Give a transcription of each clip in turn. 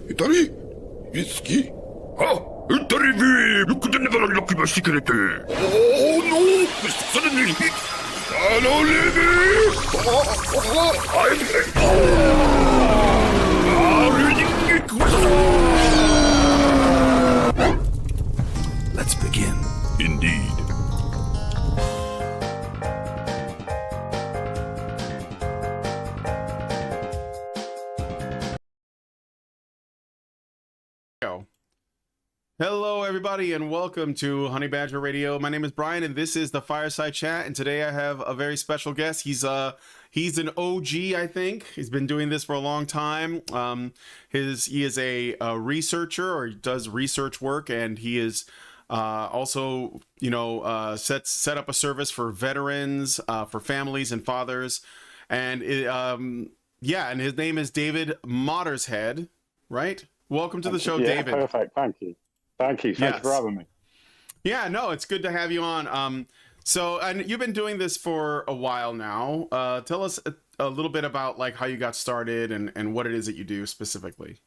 Italy? Whiskey? Ah, Italy, you could never look at my secret. Oh no, suddenly, hello, Libby. Let's begin. Indeed. Hello, everybody, and welcome to Honey Badger Radio. My name is Brian, and this is the Fireside Chat. And today I have a very special guest. He's an OG, I think. He's been doing this for a long time. He is a researcher, or he does research work, and he is also, set up a service for veterans, for families and fathers, and and his name is David Mottershead, right? Welcome to the show, David. Perfect. Thank you. Thank you for having me. Yeah, no, it's good to have you on. And you've been doing this for a while now. Tell us a little bit about like how you got started and what it is that you do specifically.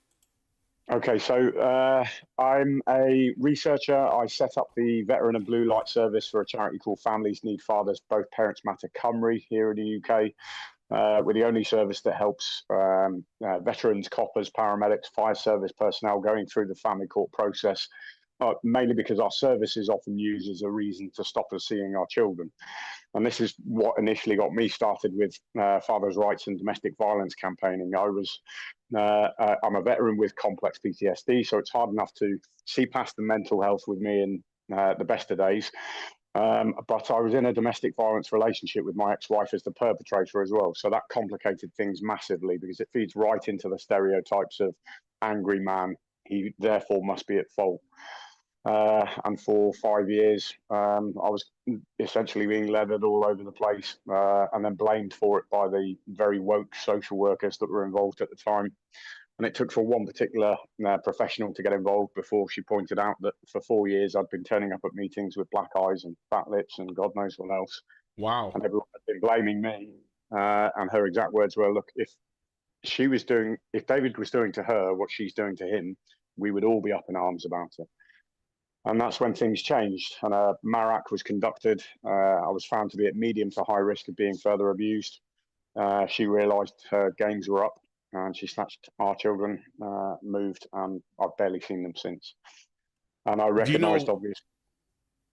Okay, so I'm a researcher. I set up the Veteran and Blue Light Service for a charity called Families Need Fathers, Both Parents Matter Cymru here in the UK. We're the only service that helps veterans, coppers, paramedics, fire service personnel going through the family court process, mainly because our service is often used as a reason to stop us seeing our children. And this is what initially got me started with fathers' rights and domestic violence campaigning. I'm a veteran with complex PTSD, so it's hard enough to see past the mental health with me in the best of days. But I was in a domestic violence relationship with my ex-wife as the perpetrator as well. So that complicated things massively because it feeds right into the stereotypes of angry man. He therefore must be at fault. And for 5 years, I was essentially being leathered all over the place and then blamed for it by the very woke social workers that were involved at the time. And it took for one particular professional to get involved before she pointed out that for 4 years I'd been turning up at meetings with black eyes and fat lips and God knows what else. Wow. And everyone had been blaming me. And her exact words were, look, if David was doing to her what she's doing to him, we would all be up in arms about it. And that's when things changed. And a MARAC was conducted. I was found to be at medium to high risk of being further abused. She realized her games were up. And she snatched our children, moved, and I've barely seen them since. And I recognised, obviously,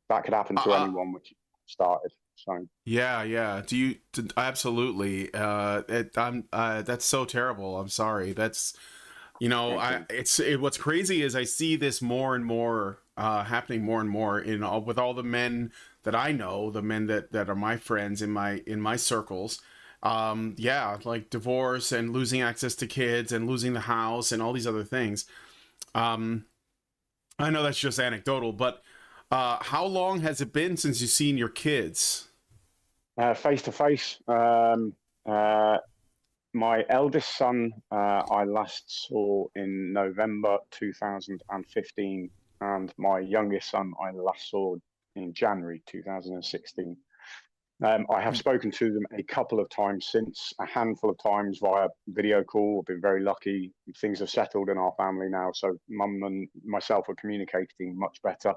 that could happen to anyone, which started. So yeah. Absolutely. That's so terrible. I'm sorry. That's what's crazy is I see this more and more happening more and more with all the men that I know, the men that are my friends in my circles. Like divorce and losing access to kids and losing the house and all these other things. I know that's just anecdotal, but how long has it been since you've seen your kids? Face to face. My eldest son, I last saw in November 2015, and my youngest son, I last saw in January 2016. I have spoken to them a couple of times since, a handful of times via video call. I've been very lucky. Things have settled in our family now, so mum and myself are communicating much better,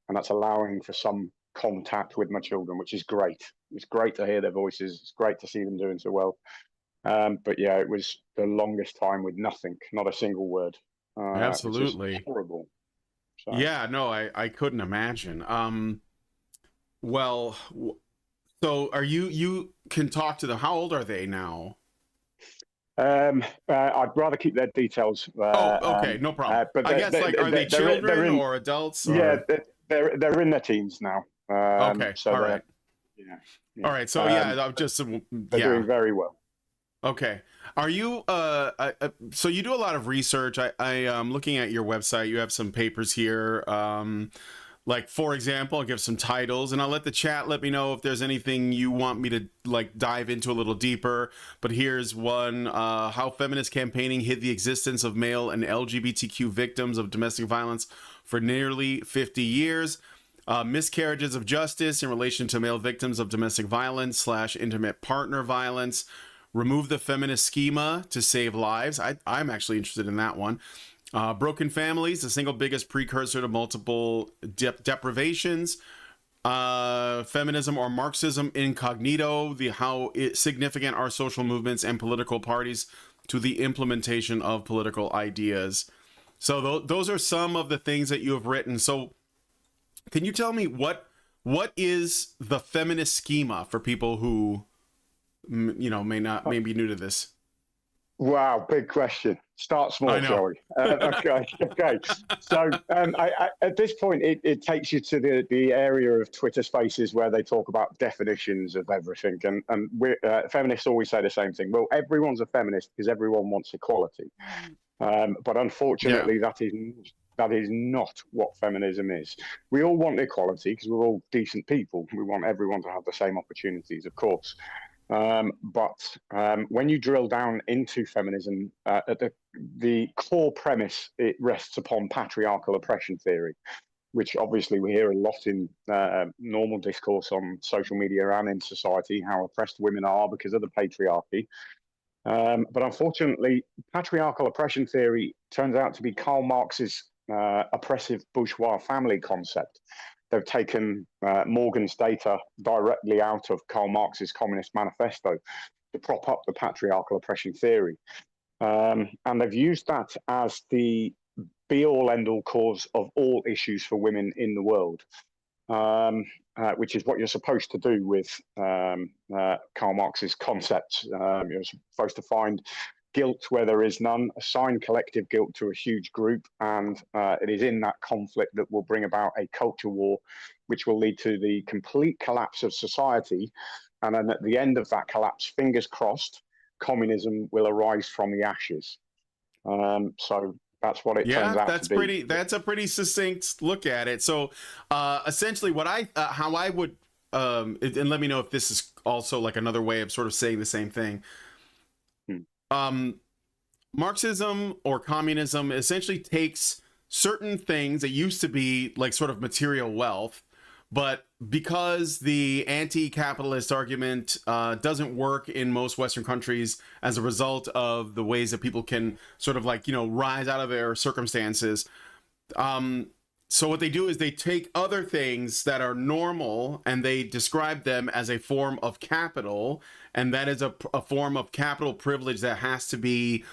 and that's allowing for some contact with my children, which is great. It's great to hear their voices. It's great to see them doing so well. But yeah, it was the longest time with nothing, not a single word. Absolutely. Horrible. So. Yeah, no, I couldn't imagine. So are you can talk to them. How old are they now? I'd rather keep their details. Okay, no problem. But I guess are they children or adults? Or? Yeah, they're in their teens now. Okay, so all right. Yeah. All right, so I'm just they're doing very well. Okay. Are you so you do a lot of research. I'm looking at your website. You have some papers here. Like, for example, I'll give some titles, and I'll let the chat let me know if there's anything you want me to like dive into a little deeper. But here's one: how feminist campaigning hid the existence of male and LGBTQ victims of domestic violence for nearly 50 years. Miscarriages of justice in relation to male victims of domestic violence / intimate partner violence. Remove the feminist schema to save lives. I'm actually interested in that one. Broken families, the single biggest precursor to multiple deprivations. Feminism or Marxism incognito, how significant are social movements and political parties to the implementation of political ideas. So those are some of the things that you have written. So can you tell me what is the feminist schema for people who may be new to this? Wow, big question. Start small, shall we? Okay. So at this point, it takes you to the area of Twitter Spaces where they talk about definitions of everything, and feminists always say the same thing. Well, everyone's a feminist because everyone wants equality, but unfortunately, that is not what feminism is. We all want equality because we're all decent people. We want everyone to have the same opportunities, of course. But when you drill down into feminism, at the core premise, it rests upon patriarchal oppression theory, which obviously we hear a lot in normal discourse on social media and in society, how oppressed women are because of the patriarchy. But unfortunately, patriarchal oppression theory turns out to be Karl Marx's oppressive bourgeois family concept. They've taken Morgan's data directly out of Karl Marx's Communist Manifesto to prop up the patriarchal oppression theory. And they've used that as the be-all, end-all cause of all issues for women in the world, which is what you're supposed to do with Karl Marx's concepts. You're supposed to find guilt where there is none, assign collective guilt to a huge group, and it is in that conflict that will bring about a culture war, which will lead to the complete collapse of society. And then at the end of that collapse, fingers crossed, communism will arise from the ashes. So that's what it turns out to be. That's a pretty succinct look at it. So essentially what how I would, and let me know if this is also like another way of sort of saying the same thing. Marxism or communism essentially takes certain things that used to be like sort of material wealth, but because the anti-capitalist argument doesn't work in most Western countries as a result of the ways that people can sort of like, rise out of their circumstances. So what they do is they take other things that are normal and they describe them as a form of capital. And that is a form of capital privilege that has to be,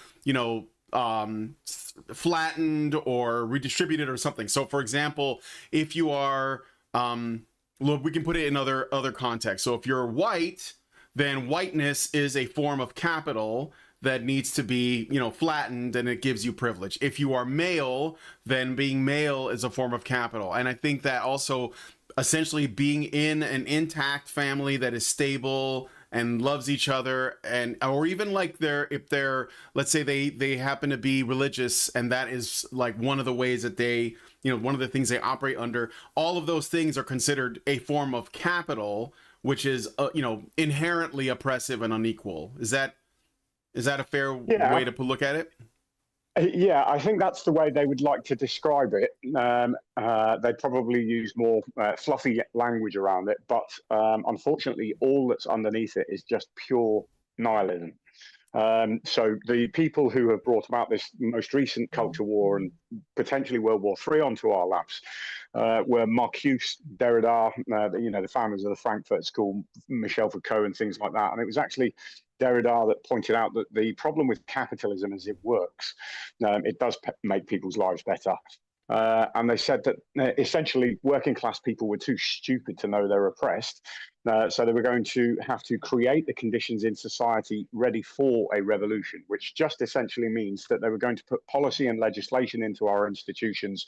flattened or redistributed or something. So, for example, if you are, look, we can put it in other contexts. So if you're white, then whiteness is a form of capital that needs to be, flattened, and it gives you privilege. If you are male, then being male is a form of capital. And I think that also essentially being in an intact family that is stable and loves each other, and or even like if they're let's say they happen to be religious, and that is like one of the ways that they, one of the things they operate under, all of those things are considered a form of capital, which is inherently oppressive and unequal. Is that a fair way to look at it? Yeah, I think that's the way they would like to describe it. They probably use more fluffy language around it, but unfortunately, all that's underneath it is just pure nihilism. So the people who have brought about this most recent culture war and potentially World War III onto our laps were Marcuse, Derrida, the founders of the Frankfurt School, Michel Foucault, and things like that. And it was actually Derrida that pointed out that the problem with capitalism is it works. It does make people's lives better. And they said that essentially working class people were too stupid to know they're oppressed. So they were going to have to create the conditions in society ready for a revolution, which just essentially means that they were going to put policy and legislation into our institutions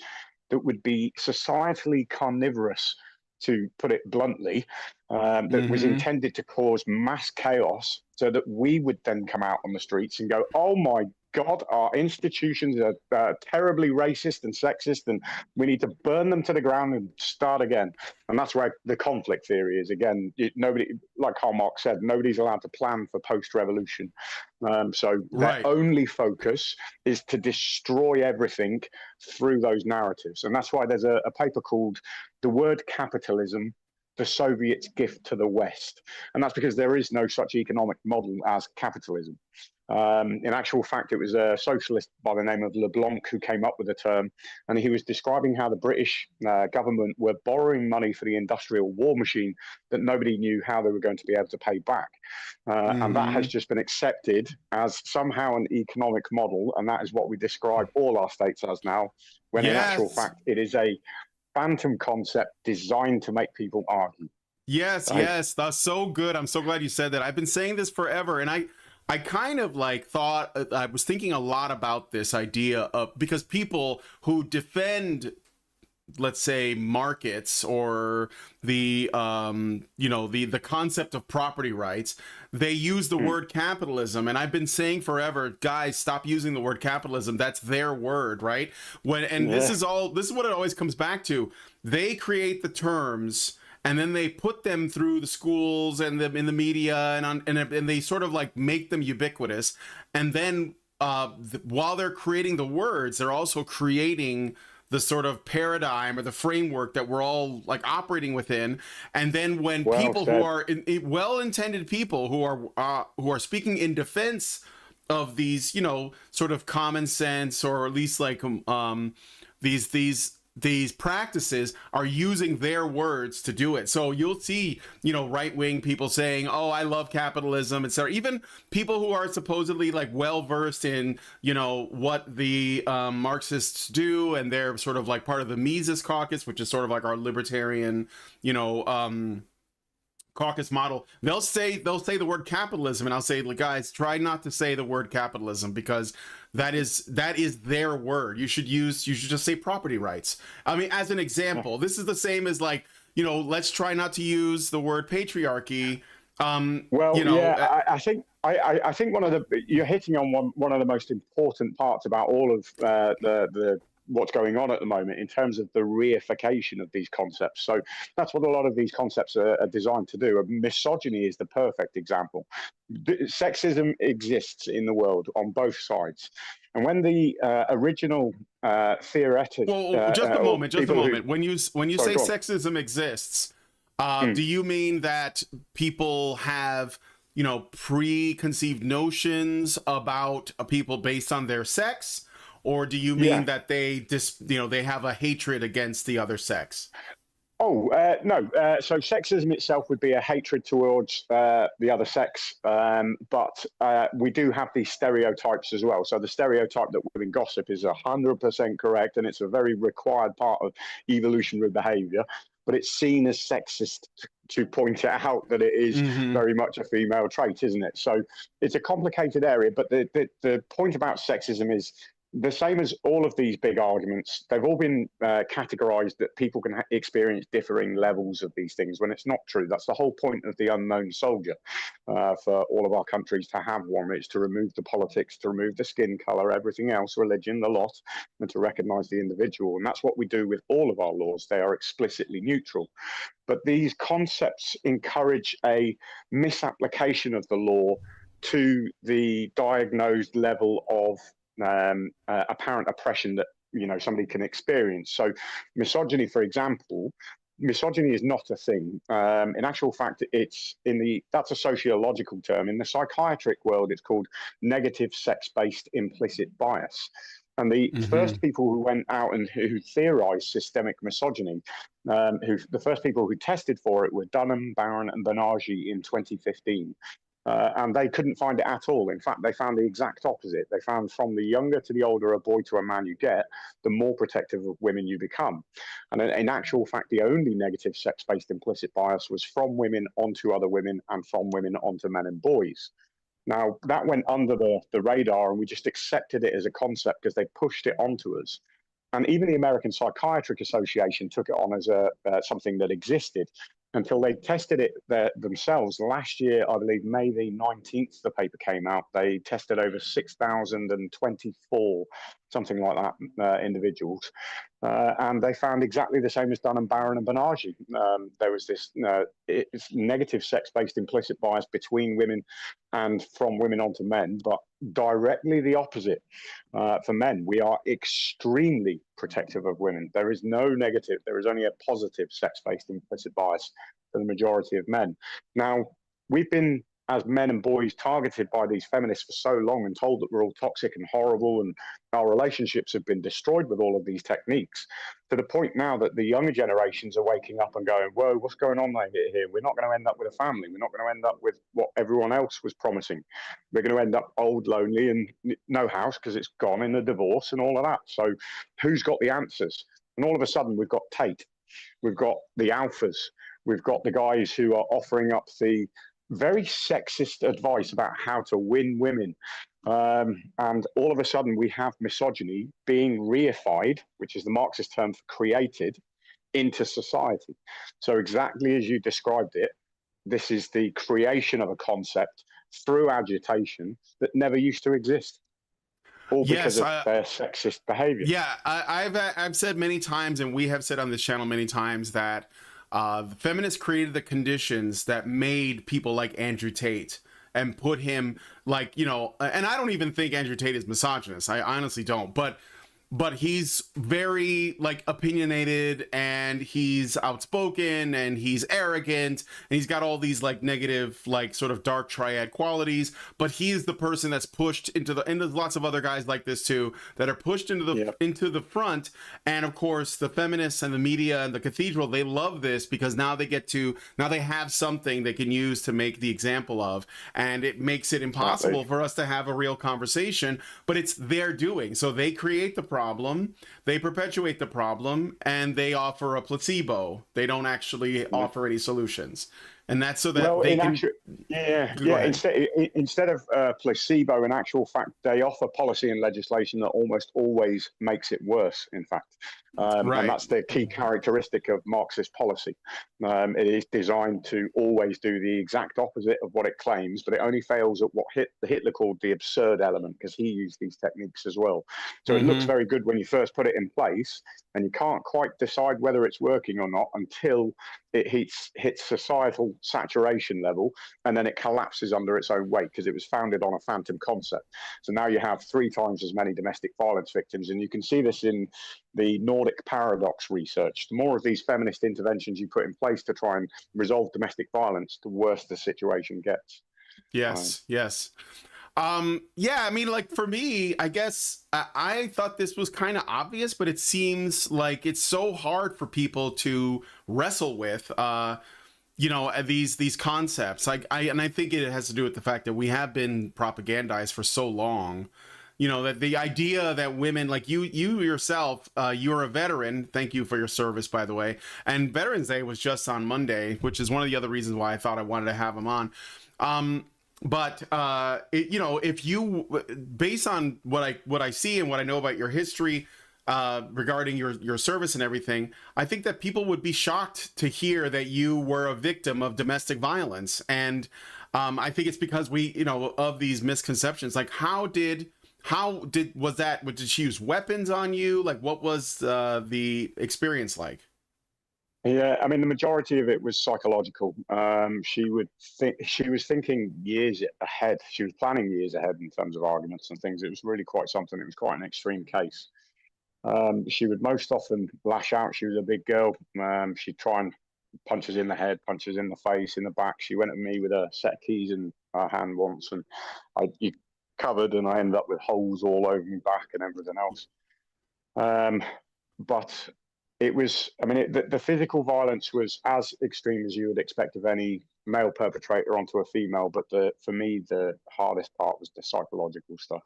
that would be societally carnivorous, to put it bluntly, that was intended to cause mass chaos so that we would then come out on the streets and go, oh my God, our institutions are terribly racist and sexist, and we need to burn them to the ground and start again. And that's where the conflict theory is. Again, nobody, like Karl Marx said, nobody's allowed to plan for post-revolution. So their only focus is to destroy everything through those narratives. And that's why there's a paper called The Word Capitalism, the Soviets' Gift to the West. And that's because there is no such economic model as capitalism. In actual fact, it was a socialist by the name of LeBlanc who came up with the term, and he was describing how the British government were borrowing money for the industrial war machine that nobody knew how they were going to be able to pay back. And that has just been accepted as somehow an economic model, and that is what we describe all our states as now, when in actual fact it is a phantom concept designed to make people argue. Yes, yes, that's so good. I'm so glad you said that. I've been saying this forever, and I kind of like thought, I was thinking a lot about this idea of, because people who defend, let's say, markets or the the concept of property rights, they use the word capitalism. And I've been saying forever, guys, stop using the word capitalism. That's their word, right? This is what it always comes back to. They create the terms, and then they put them through the schools and in the media, and they sort of like make them ubiquitous. And then while they're creating the words, they're also creating the sort of paradigm or the framework that we're all like operating within. And then when people who are well-intended people who are speaking in defense of these, sort of common sense, or at least like these practices, are using their words to do it. So you'll see, right-wing people saying, "Oh, I love capitalism," etc. Even people who are supposedly like well-versed in, what the Marxists do, and they're sort of like part of the Mises Caucus, which is sort of like our libertarian, caucus model. They'll say the word capitalism, and I'll say, guys, try not to say the word capitalism, because that is their word. You should just say property rights. I mean, as an example, this is the same as like, let's try not to use the word patriarchy. I think you're hitting on one of the most important parts about all of the what's going on at the moment in terms of the reification of these concepts. So that's what a lot of these concepts are designed to do. Misogyny is the perfect example. Sexism exists in the world on both sides. And when the original theoretic... just a moment. When you say sexism exists, do you mean that people have, preconceived notions about people based on their sex? Or do you mean that they they have a hatred against the other sex? No. So sexism itself would be a hatred towards the other sex, but we do have these stereotypes as well. So the stereotype that women gossip is 100% correct, and it's a very required part of evolutionary behavior. But it's seen as sexist to point out that it is very much a female trait, isn't it? So it's a complicated area. But the point about sexism is the same as all of these big arguments. They've all been categorized that people can experience differing levels of these things, when it's not true. That's the whole point of the unknown soldier for all of our countries to have one. It's to remove the politics, to remove the skin color, everything else, religion, the lot, and to recognize the individual. And that's what we do with all of our laws. They are explicitly neutral. But these concepts encourage a misapplication of the law to the diagnosed level of apparent oppression that somebody can experience. So misogyny, for example, misogyny is not a thing. In actual fact, that's a sociological term. In the psychiatric world, it's called negative sex-based implicit bias. And the first people who went out and who theorized systemic misogyny, the first people who tested for it were Dunham, Barron, and Bernanke in 2015. And they couldn't find it at all. In fact, they found the exact opposite. They found from the younger to the older a boy to a man you get, the more protective of women you become. And in actual fact, the only negative sex-based implicit bias was from women onto other women and from women onto men and boys. Now, that went under the radar, and we just accepted it as a concept because they pushed it onto us. And even the American Psychiatric Association took it on as something that existed, until they tested it themselves. Last year, I believe May the 19th, the paper came out. They tested over 6,024, something like that, individuals. And they found exactly the same as Dunham, Barron, and Bernanke. There was this negative sex-based implicit bias between women and from women onto men, but directly the opposite for men. We are extremely protective of women. There is no negative. There is only a positive sex-based implicit bias for the majority of men. Now, we've been as men and boys targeted by these feminists for so long and told that we're all toxic and horrible and our relationships have been destroyed with all of these techniques, to the point now that the younger generations are waking up and going, whoa, what's going on here? We're not going to end up with a family. We're not going to end up with what everyone else was promising. We're going to end up old, lonely, and no house because it's gone in a divorce and all of that. So who's got the answers? And all of a sudden, we've got Tate. We've got the alphas. We've got the guys who are offering up the very sexist advice about how to win women. And all of a sudden, we have misogyny being reified, which is the Marxist term for created, into society. So exactly as you described it, this is the creation of a concept through agitation that never used to exist. All because of their sexist behavior. Yeah, I've said many times, and we have said on this channel many times, that the feminists created the conditions that made people like Andrew Tate and put him, like, you know, and I don't even think Andrew Tate is misogynist. I honestly don't. But he's very, like, opinionated, and he's outspoken, and he's arrogant, and he's got all these, like, negative, like, sort of dark triad qualities. But he's the person that's pushed into the, and there's lots of other guys like this too that are pushed into the into the front. And of course, the feminists and the media and the cathedral, they love this because now they get to, now they have something they can use to make the example of, and it makes it impossible for us to have a real conversation. But it's their doing, so they create the problem, they perpetuate the problem, and they offer a placebo. They don't actually offer any solutions, and that's so that they can. Instead of placebo, in actual fact, they offer policy and legislation that almost always makes it worse. In fact, and that's the key characteristic of Marxist policy. It is designed to always do the exact opposite of what it claims, but it only fails at what Hitler called the absurd element, because he used these techniques as well. So it looks very good when you first put it in place, and you can't quite decide whether it's working or not until it hits societal saturation level, and then it collapses under its own weight because it was founded on a phantom concept. So now you have 3 times as many domestic violence victims, and you can see this in the Nordic paradox research. The more of these feminist interventions you put in place to try and resolve domestic violence, the worse the situation gets. Yes. Yeah, I mean, like, for me, I guess I thought this was kind of obvious, but it seems like it's so hard for people to wrestle with, you know, these concepts. And I think it has to do with the fact that we have been propagandized for so long. You know, that the idea that women, like you yourself, you're a veteran. Thank you for your service, by the way. And Veterans Day was just on Monday, which is one of the other reasons why I thought I wanted to have him on. But you know, if you, based on what I see and what I know about your history regarding your service and everything, I think that people would be shocked to hear that you were a victim of domestic violence. And I think it's because we, you know, of these misconceptions. Like, did she use weapons on you? Like, what was the experience like? Yeah, I mean, the majority of it was psychological. She was thinking years ahead. She was planning years ahead in terms of arguments and things. It was really quite something. It was quite an extreme case. She would most often lash out. She was a big girl. She'd try and punch us in the head, punch us in the face, in the back. She went at me with a set of keys in her hand once, and you covered, and I ended up with holes all over my back and everything else. But it was, I mean, the physical violence was as extreme as you would expect of any male perpetrator onto a female. But for me, the hardest part was the psychological stuff.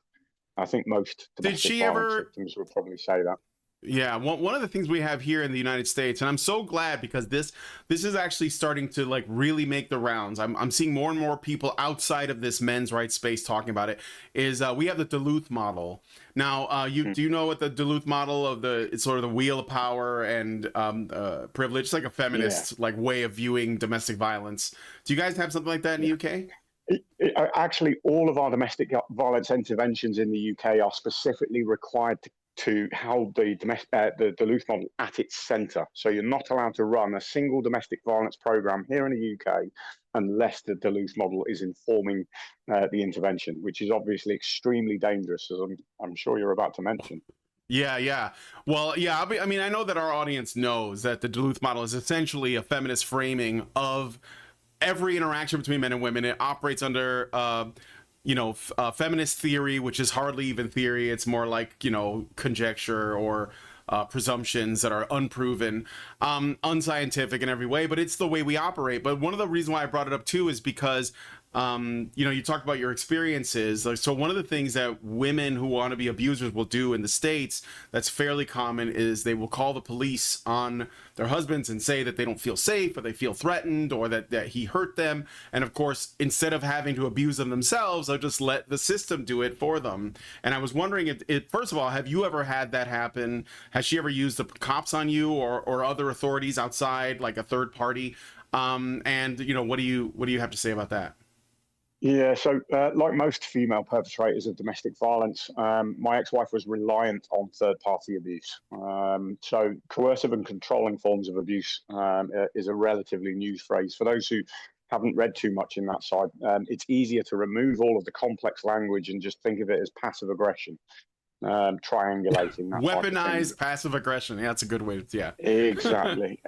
I think most domestic violence victims would probably say that. Yeah, one of the things we have here in the United States, and I'm so glad because this is actually starting to, like, really make the rounds. I'm seeing more and more people outside of this men's rights space talking about it. Is we have the Duluth model now. Do you know what the Duluth model of it's sort of the wheel of power and privilege? It's like a feminist like way of viewing domestic violence. Do you guys have something like that in the UK? Actually, all of our domestic violence interventions in the UK are specifically required to hold the Duluth model at its centre. So you're not allowed to run a single domestic violence programme here in the UK unless the Duluth model is informing the intervention, which is obviously extremely dangerous, as I'm sure you're about to mention. Yeah. Well, yeah, I mean, I know that our audience knows that the Duluth model is essentially a feminist framing of every interaction between men and women. It operates under feminist theory, which is hardly even theory. It's more like, conjecture or presumptions that are unproven, unscientific in every way, but it's the way we operate. But one of the reasons why I brought it up too is because you talked about your experiences. So one of the things that women who want to be abusers will do in the States that's fairly common is they will call the police on their husbands and say that they don't feel safe, or they feel threatened, or that he hurt them. And of course, instead of having to abuse them themselves, they'll just let the system do it for them. And I was wondering if first of all, have you ever had that happen? Has she ever used the cops on you, or other authorities outside, like a third party? And what do you have to say about that? Yeah, so like most female perpetrators of domestic violence, my ex-wife was reliant on third-party abuse. So coercive and controlling forms of abuse is a relatively new phrase. For those who haven't read too much in that side, it's easier to remove all of the complex language and just think of it as passive aggression. Triangulating that weaponized passive aggression. Yeah, that's a good way to, yeah. Exactly.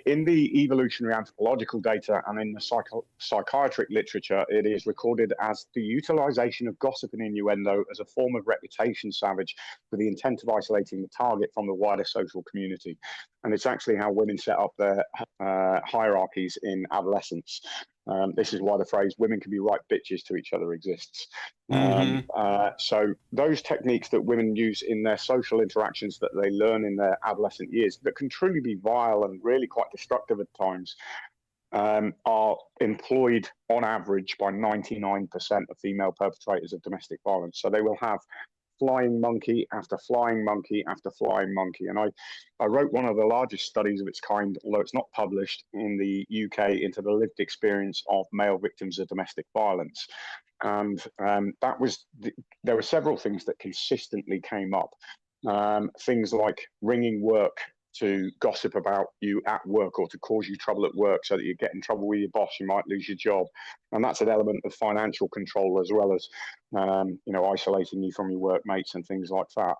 In the evolutionary anthropological data and in the psychiatric literature, it is recorded as the utilization of gossip and innuendo as a form of reputation salvage with the intent of isolating the target from the wider social community. And it's actually how women set up their hierarchies in adolescence. This is why the phrase "women can be right bitches to each other" exists. So those techniques that women use in their social interactions that they learn in their adolescent years that can truly be vile and really quite destructive at times are employed on average by 99% of female perpetrators of domestic violence. So they will have flying monkey after flying monkey after flying monkey. And I wrote one of the largest studies of its kind, although it's not published, in the UK into the lived experience of male victims of domestic violence. And there were several things that consistently came up. Things like ringing work to gossip about you at work, or to cause you trouble at work so that you get in trouble with your boss, you might lose your job. And that's an element of financial control, as well as isolating you from your workmates and things like that.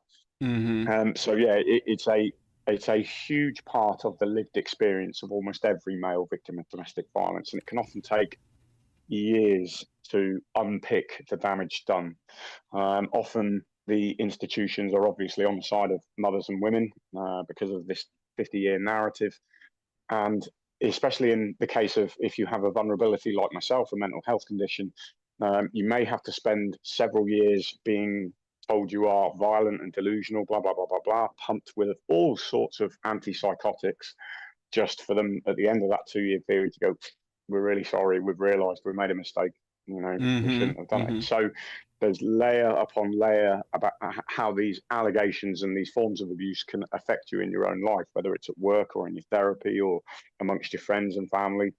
So yeah, it's a huge part of the lived experience of almost every male victim of domestic violence, and it can often take years to unpick the damage done. Often the institutions are obviously on the side of mothers and women because of this 50-year narrative. And especially in the case of if you have a vulnerability like myself, a mental health condition, you may have to spend several years being told you are violent and delusional, blah, blah, blah, blah, blah, pumped with all sorts of antipsychotics, just for them at the end of that 2-year period to go, "We're really sorry, we've realised we made a mistake. We shouldn't have done it." So there's layer upon layer about how these allegations and these forms of abuse can affect you in your own life, whether it's at work or in your therapy or amongst your friends and family.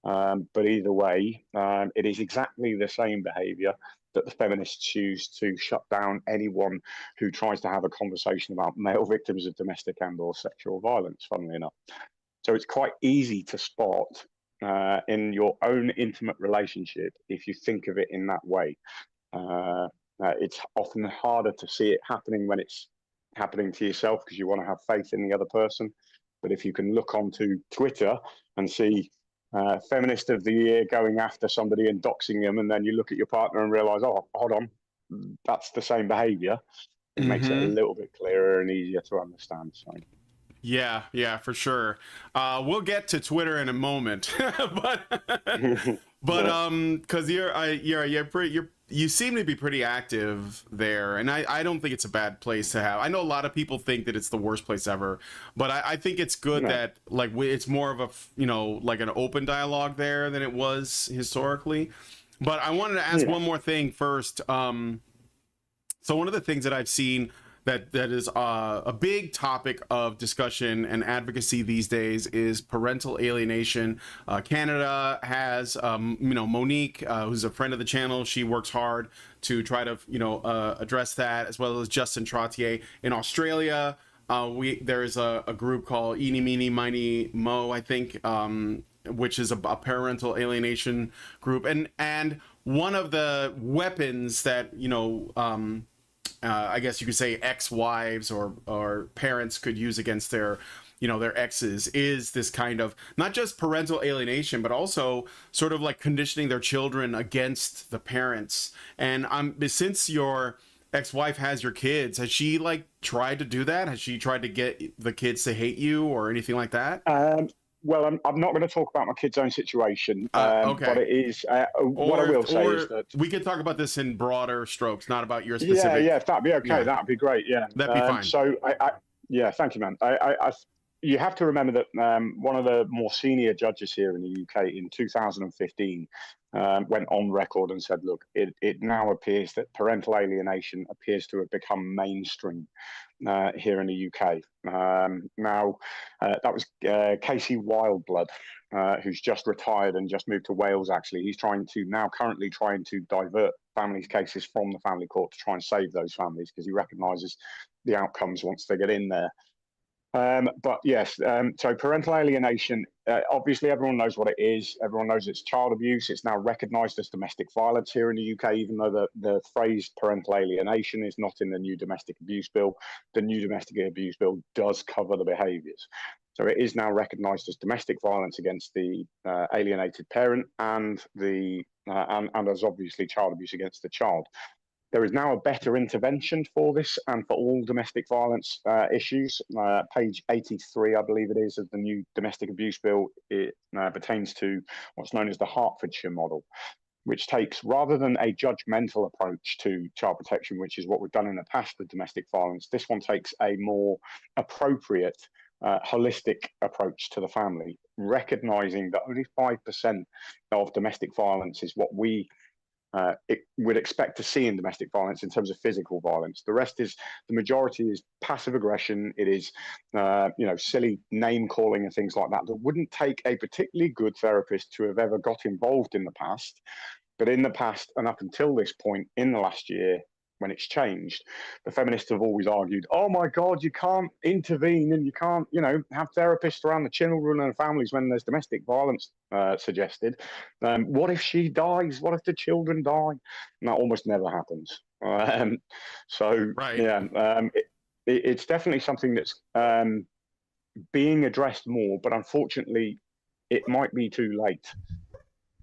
But either way, it is exactly the same behaviour that the feminists use to shut down anyone who tries to have a conversation about male victims of domestic and/or sexual violence, funnily enough. So it's quite easy to spot in your own intimate relationship if you think of it in that way. It's often harder to see it happening when it's happening to yourself, because you want to have faith in the other person. But if you can look onto Twitter and see Feminist of the Year going after somebody and doxing them, and then you look at your partner and realise, oh, hold on, that's the same behaviour, it makes it a little bit clearer and easier to understand. So. Yeah, for sure. We'll get to Twitter in a moment, because you seem to be pretty active there, and I don't think it's a bad place to have. I know a lot of people think that it's the worst place ever, but I think it's good that it's more of a like an open dialogue there than it was historically. But I wanted to ask one more thing first. So one of the things that I've seen that is a big topic of discussion and advocacy these days is parental alienation. Canada has, Monique, who's a friend of the channel. She works hard to try to, address that, as well as Justin Trottier. In Australia, there's a group called Eeny, Meeny, Miny, Mo, I think, which is a parental alienation group. And one of the weapons that, I guess you could say ex-wives or parents could use against their, their exes, is this kind of not just parental alienation, but also sort of like conditioning their children against the parents. And since your ex-wife has your kids, has she like tried to do that? Has she tried to get the kids to hate you or anything like that? Well, I'm not going to talk about my kid's own situation, but Okay. it is what I Or will say is or that we could talk about this in broader strokes, not about your yeah, specific. if that'd be okay, Yeah, that'd be great. Yeah. that'd be fine. So yeah, thank you, man. You have to remember that one of the more senior judges here in the UK in 2015 went on record and said, look, it now appears that parental alienation appears to have become mainstream here in the UK. Now, that was Casey Wildblood, who's just retired and just moved to Wales, actually. He's currently trying to divert families' cases from the family court to try and save those families because he recognises the outcomes once they get in there. But yes, so parental alienation, obviously everyone knows what it is. Everyone knows it's child abuse. It's now recognised as domestic violence here in the UK, even though the phrase parental alienation is not in the new domestic abuse bill. The new domestic abuse bill does cover the behaviours. So it is now recognised as domestic violence against the alienated parent and as obviously child abuse against the child. There is now a better intervention for this and for all domestic violence issues. Page 83, I believe it is, of the new domestic abuse bill. It pertains to what's known as the Hertfordshire model, which takes, rather than a judgmental approach to child protection, which is what we've done in the past with domestic violence, this one takes a more appropriate, holistic approach to the family, recognising that only 5% of domestic violence is what we would expect to see in domestic violence in terms of physical violence. The majority is passive aggression. It is, silly name calling and things like that. That wouldn't take a particularly good therapist to have ever got involved in the past. But in the past and up until this point in the last year, when it's changed, the feminists have always argued, oh my God, you can't intervene and you can't, have therapists around the children and families when there's domestic violence suggested. What if she dies? What if the children die? And that almost never happens. Right. It's definitely something that's being addressed more, but unfortunately, it might be too late.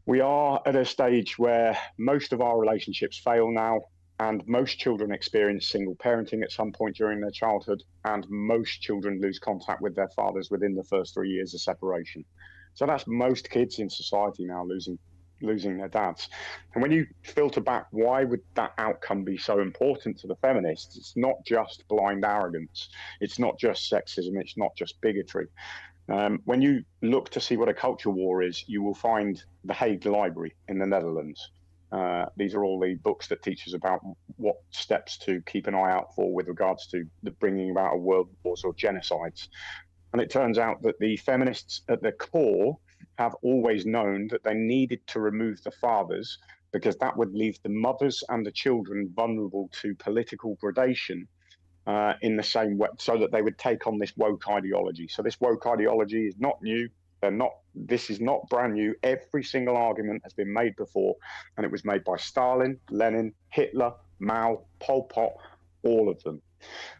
We are at a stage where most of our relationships fail now. And most children experience single parenting at some point during their childhood, and most children lose contact with their fathers within the first 3 years of separation. So that's most kids in society now losing their dads. And when you filter back, why would that outcome be so important to the feminists? It's not just blind arrogance. It's not just sexism. It's not just bigotry. When you look to see what a culture war is, you will find the Hague Library in the Netherlands. These are all the books that teach us about what steps to keep an eye out for with regards to the bringing about of world wars or genocides. And it turns out that the feminists at their core have always known that they needed to remove the fathers because that would leave the mothers and the children vulnerable to political gradation in the same way, so that they would take on this woke ideology. So this woke ideology is not new. This is not brand new. Every single argument has been made before, and it was made by Stalin, Lenin, Hitler, Mao, Pol Pot, all of them.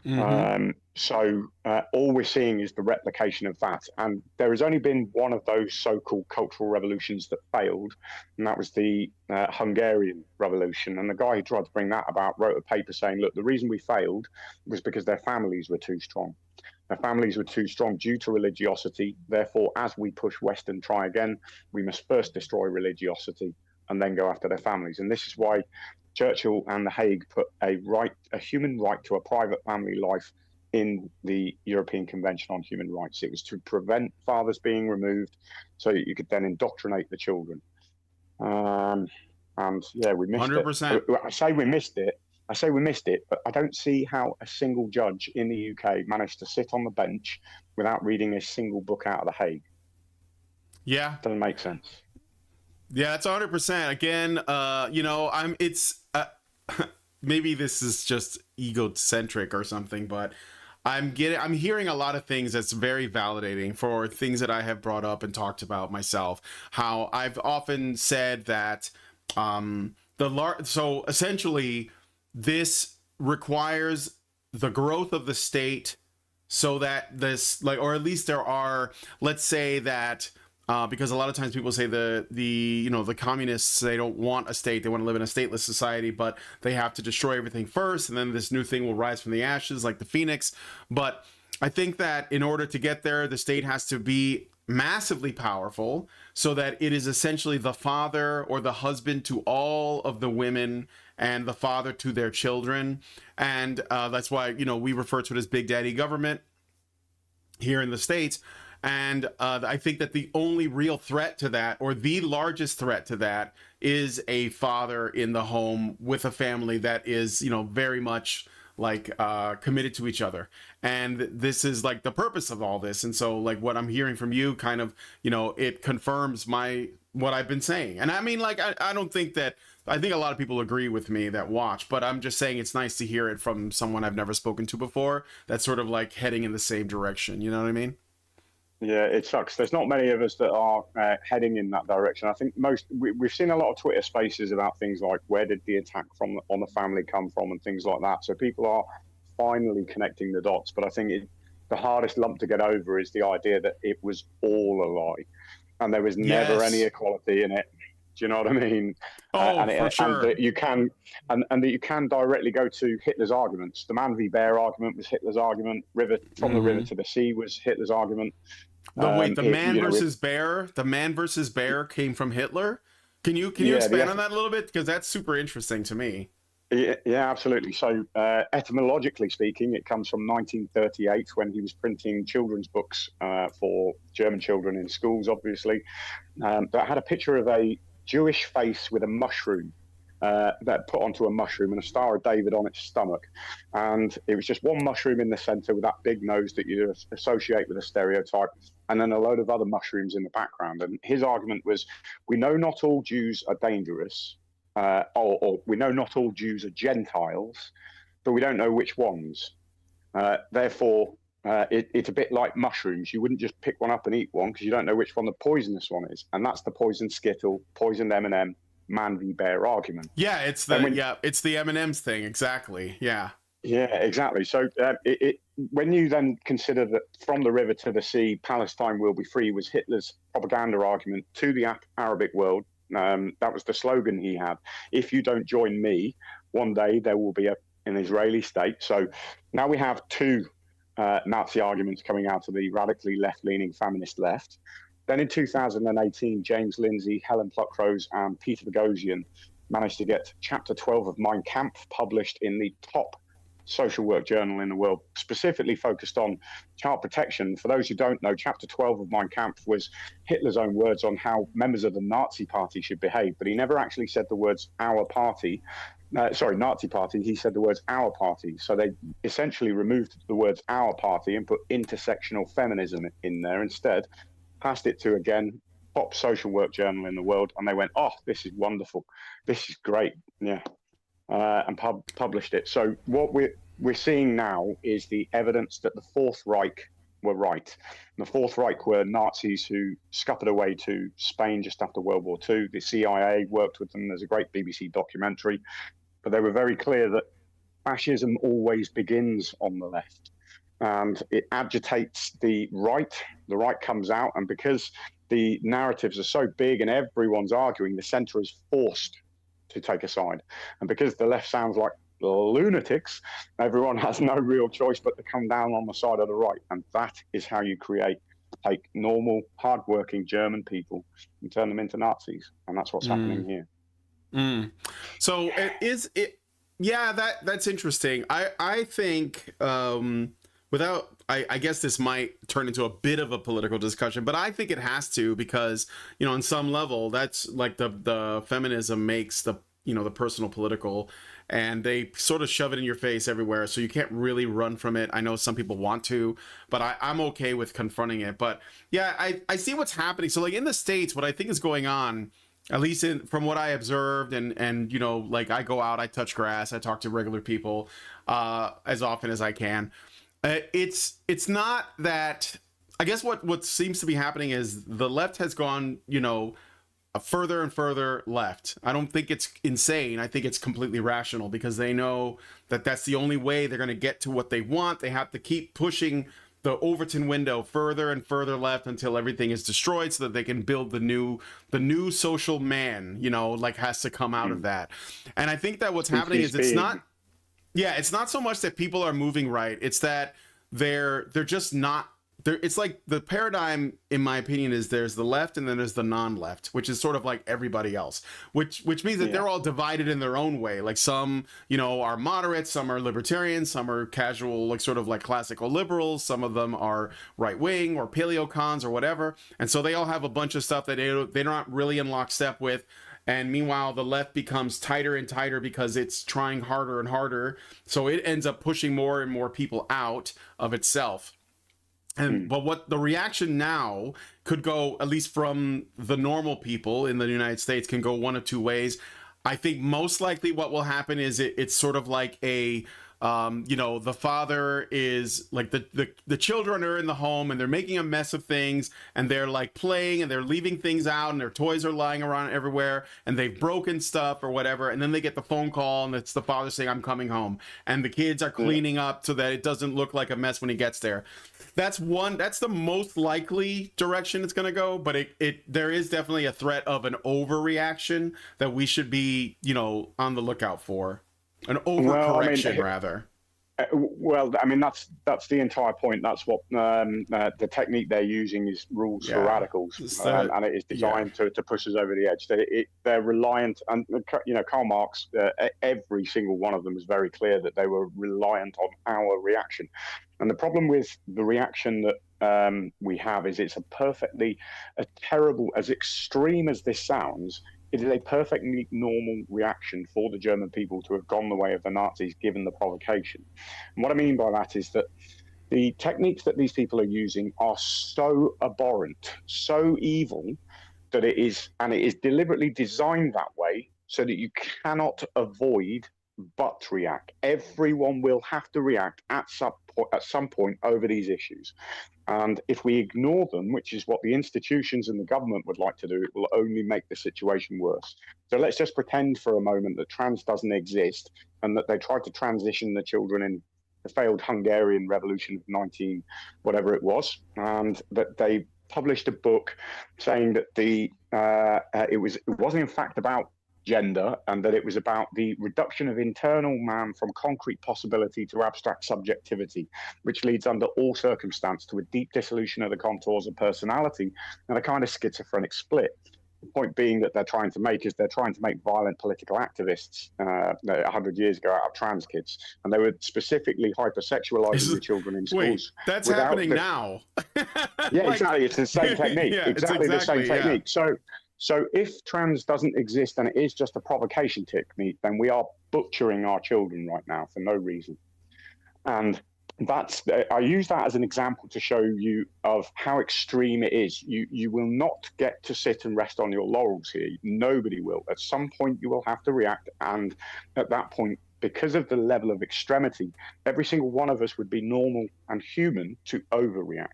Mm-hmm. All we're seeing is the replication of that. And there has only been one of those so-called cultural revolutions that failed, and that was the Hungarian Revolution. And the guy who tried to bring that about wrote a paper saying, look, the reason we failed was because their families were too strong. Their families were too strong due to religiosity. Therefore, as we push West and try again, we must first destroy religiosity and then go after their families. And this is why Churchill and The Hague put a human right to a private family life in the European Convention on Human Rights. It was to prevent fathers being removed so that you could then indoctrinate the children. And yeah, we missed 100%. it. I say we missed it, but I don't see how a single judge in the UK managed to sit on the bench without reading a single book out of The Hague. Yeah. Doesn't make sense. Yeah, it's 100%. Again, maybe this is just egocentric or something, but I'm hearing a lot of things that's very validating for things that I have brought up and talked about myself. How I've often said that so essentially this requires the growth of the state so that this, like, or at least there are, let's say that, because a lot of times people say the communists, they don't want a state, they want to live in a stateless society, but they have to destroy everything first, and then this new thing will rise from the ashes like the phoenix. But I think that in order to get there, the state has to be massively powerful so that it is essentially the father or the husband to all of the women and the father to their children. And that's why, we refer to it as big daddy government here in the States. And I think that the only real threat to that, or the largest threat to that, is a father in the home with a family that is, very much like committed to each other. And this is like the purpose of all this. And so like what I'm hearing from you kind of, it confirms what I've been saying. And I mean, like, I don't think that, I think a lot of people agree with me that watch, but I'm just saying it's nice to hear it from someone I've never spoken to before that's sort of like heading in the same direction. You know what I mean? Yeah, it sucks. There's not many of us that are heading in that direction. I think we've seen a lot of Twitter spaces about things like where did the attack on the family come from and things like that. So people are finally connecting the dots. But I think the hardest lump to get over is the idea that it was all a lie and there was never any equality in it. Do you know what I mean? For sure. And that you can, and that you can directly go to Hitler's arguments. The man v. bear argument was Hitler's argument. From the river to the sea was Hitler's argument. The man versus bear came from Hitler. Can you expand on that a little bit, because that's super interesting to me. Yeah, absolutely. So etymologically speaking, it comes from 1938 when he was printing children's books for German children in schools, obviously, that had a picture of a Jewish face with a mushroom that put onto a mushroom and a Star of David on its stomach. And it was just one mushroom in the center with that big nose that you associate with a stereotype, and then a load of other mushrooms in the background. And his argument was, we know not all Jews are dangerous, or we know not all Jews are Gentiles, but we don't know which ones. Therefore, it's a bit like mushrooms. You wouldn't just pick one up and eat one because you don't know which one the poisonous one is. And that's the poisoned Skittle, poisoned M&M, man v. bear argument. Yeah, it's the M&M's thing. Exactly. Yeah. Yeah, exactly. So when you then consider that from the river to the sea, Palestine will be free was Hitler's propaganda argument to the Arabic world. That was the slogan he had. If you don't join me, one day there will be an Israeli state. So now we have two Nazi arguments coming out of the radically left-leaning feminist left. Then in 2018, James Lindsay, Helen Pluckrose, and Peter Boghossian managed to get Chapter 12 of Mein Kampf published in the top social work journal in the world, specifically focused on child protection. For those who don't know, Chapter 12 of Mein Kampf was Hitler's own words on how members of the Nazi party should behave, but he never actually said the words our party. Nazi party, he said the words our party. So they essentially removed the words our party and put intersectional feminism in there instead, passed it to, again, top social work journal in the world, and they went, oh, this is wonderful. This is great. Yeah. And published it. So what we're seeing now is the evidence that the Fourth Reich were right. And the Fourth Reich were Nazis who scuppered away to Spain just after World War II. The CIA worked with them. There's a great BBC documentary. But they were very clear that fascism always begins on the left. And it agitates the right. The right comes out. And because the narratives are so big and everyone's arguing, the center is forced to take a side. And because the left sounds like lunatics, everyone has no real choice but to come down on the side of the right. And that is how you take normal, hardworking German people and turn them into Nazis. And that's what's happening here. So that's interesting. I think I guess this might turn into a bit of a political discussion, but I think it has to, because, on some level, that's like the feminism makes the personal political, and they sort of shove it in your face everywhere. So you can't really run from it. I know some people want to, but I'm okay with confronting it. But yeah, I see what's happening. So like in the States, what I think is going on, at least from what I observed, and like I go out, I touch grass, I talk to regular people as often as I can. It's not that, I guess what seems to be happening is the left has gone, further and further left. I don't think it's insane. I think it's completely rational, because they know that that's the only way they're going to get to what they want. They have to keep pushing the Overton window further and further left until everything is destroyed, so that they can build the new social man, you know, like, has to come out of that. And I think that what's happening is it's not so much that people are moving right. It's that they're just not there. It's like the paradigm, in my opinion, is there's the left and then there's the non-left, which is sort of like everybody else, which means that they're all divided in their own way. Like, some, you know, are moderates, some are libertarians, some are casual, like, sort of like classical liberals, some of them are right-wing or paleocons or whatever. And so they all have a bunch of stuff that they're not really in lockstep with. And meanwhile, the left becomes tighter and tighter because it's trying harder and harder. So it ends up pushing more and more people out of itself. And but what the reaction now could go, at least from the normal people in the United States, can go one of two ways. I think most likely what will happen is it's sort of like a you know, the father is like, the children are in the home and they're making a mess of things, and they're like playing and they're leaving things out and their toys are lying around everywhere and they've broken stuff or whatever, and then they get the phone call and it's the father saying, I'm coming home, and the kids are cleaning up so that it doesn't look like a mess when he gets there. That's the most likely direction it's going to go, but there is definitely a threat of an overreaction that we should be, you know, on the lookout for. An overcorrection, rather. Well, I mean, that's the entire point. That's what the technique they're using is rules for radicals, and it is designed to push us over the edge. They're reliant, and you know, Karl Marx, every single one of them was very clear that they were reliant on our reaction. And the problem with the reaction that we have is it's a terrible, as extreme as this sounds, it is a perfectly normal reaction for the German people to have gone the way of the Nazis, given the provocation. And what I mean by that is that the techniques that these people are using are so abhorrent, so evil, that it is deliberately designed that way so that you cannot avoid but react. Everyone will have to react at some point over these issues. And if we ignore them, which is what the institutions and the government would like to do, it will only make the situation worse. So let's just pretend for a moment that trans doesn't exist and that they tried to transition the children in the failed Hungarian Revolution of 19, whatever it was, and that they published a book saying that it wasn't in fact about gender, and that it was about the reduction of internal man from concrete possibility to abstract subjectivity, which leads under all circumstance to a deep dissolution of the contours of personality and a kind of schizophrenic split. The point being that they're trying to make violent political activists 100 years ago out of trans kids, and they were specifically hypersexualizing the children in schools. Wait, that's happening now. Yeah, like, exactly. It's the same technique. Yeah, exactly the same technique. So if trans doesn't exist and it is just a provocation technique, then we are butchering our children right now for no reason. And I use that as an example to show you of how extreme it is. You will not get to sit and rest on your laurels here. Nobody will. At some point you will have to react, and at that point, because of the level of extremity, every single one of us would be normal and human to overreact.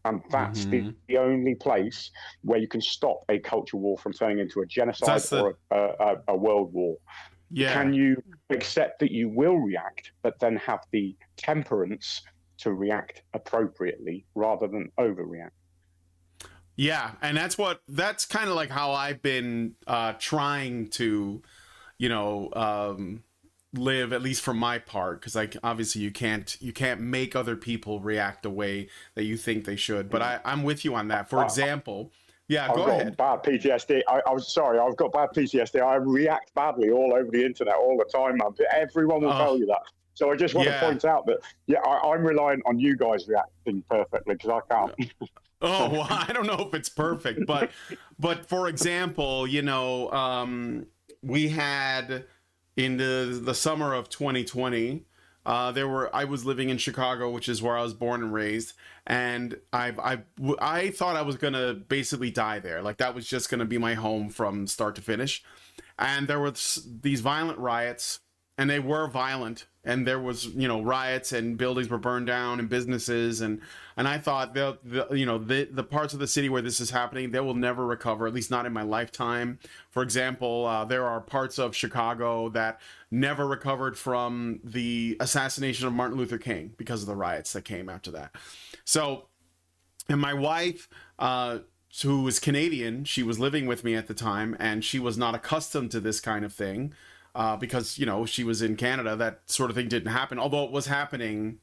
And that's the only place where you can stop a culture war from turning into a genocide or a world war. Yeah. Can you accept that you will react, but then have the temperance to react appropriately rather than overreact? Yeah, and that's kind of like how I've been trying to, you know, live, at least for my part, because like obviously you can't make other people react the way that you think they should. But I'm with you on that. For example, go ahead. Bad PTSD. I've got bad PTSD. I react badly all over the internet all the time, man. Everyone will tell you that. So I just want to point out that I'm relying on you guys reacting perfectly, because I can't. Oh, well, I don't know if it's perfect, but for example, you know, we had in the summer of 2020, I was living in Chicago, which is where I was born and raised, and I thought I was gonna basically die there. Like that was just gonna be my home from start to finish. And there were these violent riots, and they were violent, and there was, you know, riots, and buildings were burned down, and businesses, and I thought the parts of the city where this is happening, they will never recover, at least not in my lifetime. For example, there are parts of Chicago that never recovered from the assassination of Martin Luther King because of the riots that came after that. So, and my wife, who was Canadian, she was living with me at the time, and she was not accustomed to this kind of thing. Because, you know, she was in Canada, that sort of thing didn't happen, although it was happening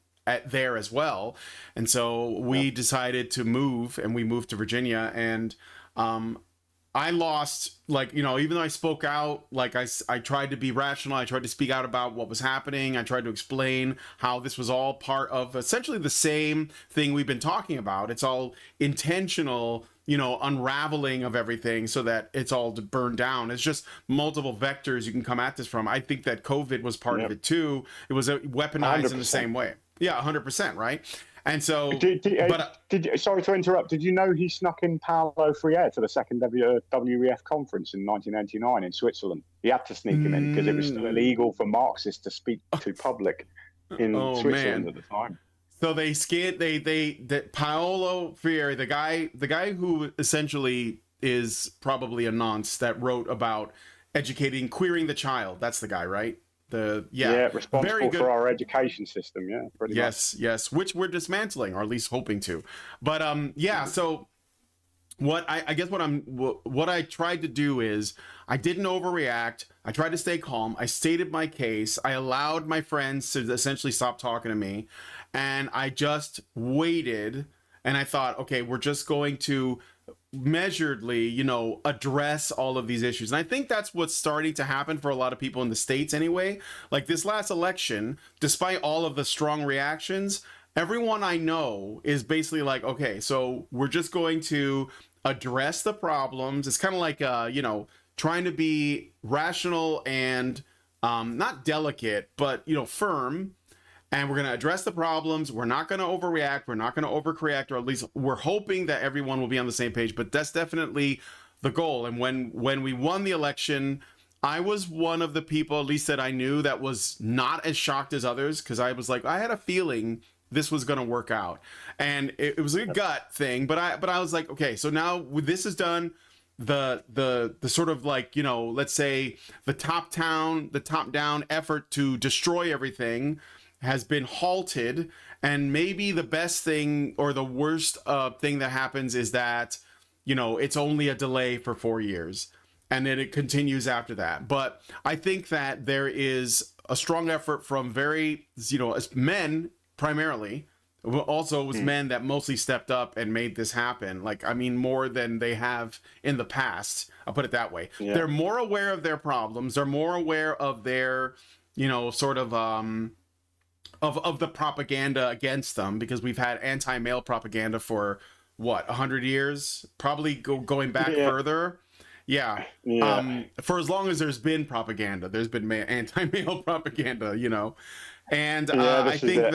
there as well. And so we decided to move, and we moved to Virginia. And I lost, like, you know, even though I spoke out, like I tried to be rational, I tried to speak out about what was happening, I tried to explain how this was all part of essentially the same thing we've been talking about. It's all intentional, you know, unraveling of everything so that it's all burned down. It's just multiple vectors you can come at this from. I think that COVID was part of it too. It was weaponized 100%. In the same way. Yeah, 100%, right? And so, sorry to interrupt. Did you know he snuck in Paulo Freire to the second WEF conference in 1989 in Switzerland? He had to sneak him in because it was still illegal for Marxists to speak to public in Switzerland at the time. So that Paolo Freire, the guy who essentially is probably a nonce that wrote about queering the child. That's the guy, right? Responsible very good for our education system. Yeah, pretty much. Yes, which we're dismantling, or at least hoping to. But so what I tried to do is I didn't overreact. I tried to stay calm. I stated my case. I allowed my friends to essentially stop talking to me. And I just waited, and I thought, okay, we're just going to measuredly, you know, address all of these issues. And I think that's what's starting to happen for a lot of people in the States anyway. Like this last election, despite all of the strong reactions, everyone I know is basically like, okay, so we're just going to address the problems. It's kind of like, you know, trying to be rational and not delicate, but, you know, firm. And we're going to address the problems. We're not going to overreact. We're not going to overcorrect, or at least we're hoping that everyone will be on the same page. But that's definitely the goal. And when we won the election, I was one of the people, at least that I knew, that was not as shocked as others, because I was like, I had a feeling this was going to work out. And it was a gut thing. But I was like, okay, so now this is done. The sort of like, you know, let's say the top down effort to destroy everything has been halted, and maybe the best thing or the worst thing that happens is that, you know, it's only a delay for 4 years, and then it continues after that. But I think that there is a strong effort from as men primarily. Also, it was men that mostly stepped up and made this happen. Like, I mean, more than they have in the past. I'll put it that way. Yeah. They're more aware of their problems. They're more aware of their, you know, sort of the propaganda against them, because we've had anti-male propaganda for 100 years, probably going back further. For as long as there's been propaganda, there's been anti-male propaganda, you know. And I think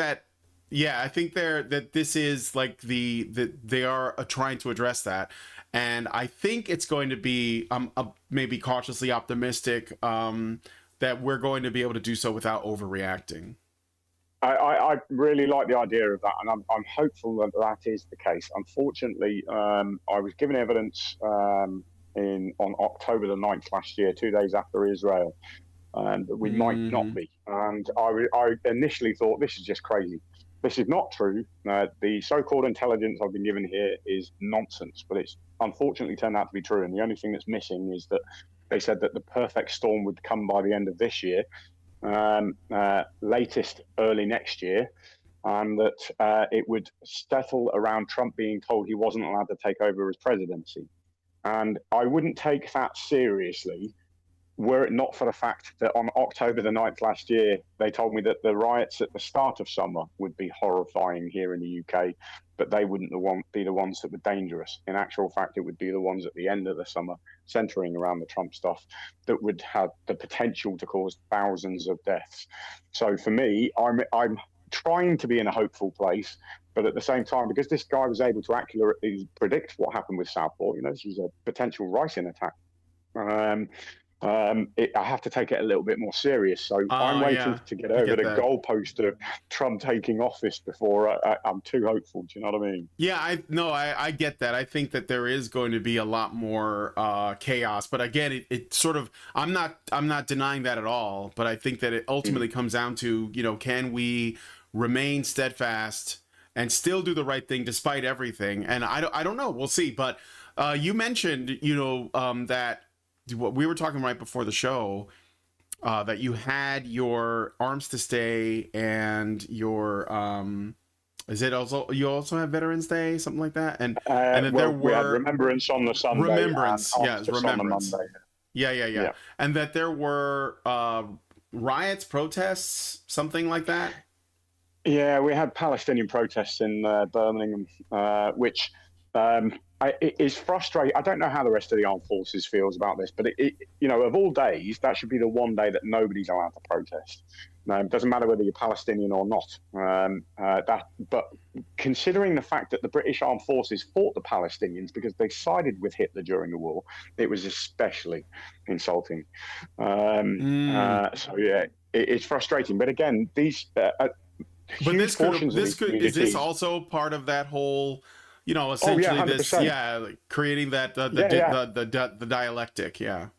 that this is like they are trying to address that. And I think it's going to be maybe cautiously optimistic that we're going to be able to do so without overreacting. I really like the idea of that, and I'm hopeful that is the case. Unfortunately, I was given evidence on October the 9th last year, 2 days after Israel, that we might not be. And I initially thought, this is just crazy. This is not true. The so-called intelligence I've been given here is nonsense, but it's unfortunately turned out to be true. And the only thing that's missing is that they said that the perfect storm would come by the end of this year. Latest early next year, and that it would settle around Trump being told he wasn't allowed to take over his presidency. And I wouldn't take that seriously were it not for the fact that on October the 9th last year, they told me that the riots at the start of summer would be horrifying here in the UK, but they wouldn't be the ones that were dangerous. In actual fact, it would be the ones at the end of the summer, centering around the Trump stuff, that would have the potential to cause thousands of deaths. So for me, I'm trying to be in a hopeful place, but at the same time, because this guy was able to accurately predict what happened with Southport, you know, this was a potential ricin attack. I have to take it a little bit more serious. So I'm Oh waiting yeah, to get I over get the that. goalpost of Trump taking office before I'm too hopeful. Do you know what I mean? Yeah, I get that. I think that there is going to be a lot more chaos, but again, it sort of I'm not denying that at all. But I think that it ultimately comes down to, you know, can we remain steadfast and still do the right thing despite everything? And I don't know. We'll see. But you mentioned, you know, that what we were talking right before the show, that you had your Arms to Stay and your is it also you also have Veterans Day, something like that, and that there Well, we had were Remembrance on the Sunday and remembrance, yes, Armistice on the remembrance, Monday. yeah, Yeah. and that there were riots, protests, something like that. Yeah, we had Palestinian protests in Birmingham, which it is frustrating. I don't know how the rest of the armed forces feels about this, but you know, of all days, that should be the one day that nobody's allowed to protest. It doesn't matter whether you're Palestinian or not. But considering the fact that the British armed forces fought the Palestinians because they sided with Hitler during the war, it was especially insulting. So yeah, it's frustrating. But again, these But huge portions of these is this communities. also part of that whole, you know, Oh yeah, essentially this, 100%. yeah, like creating that Yeah, yeah. the dialectic, yeah.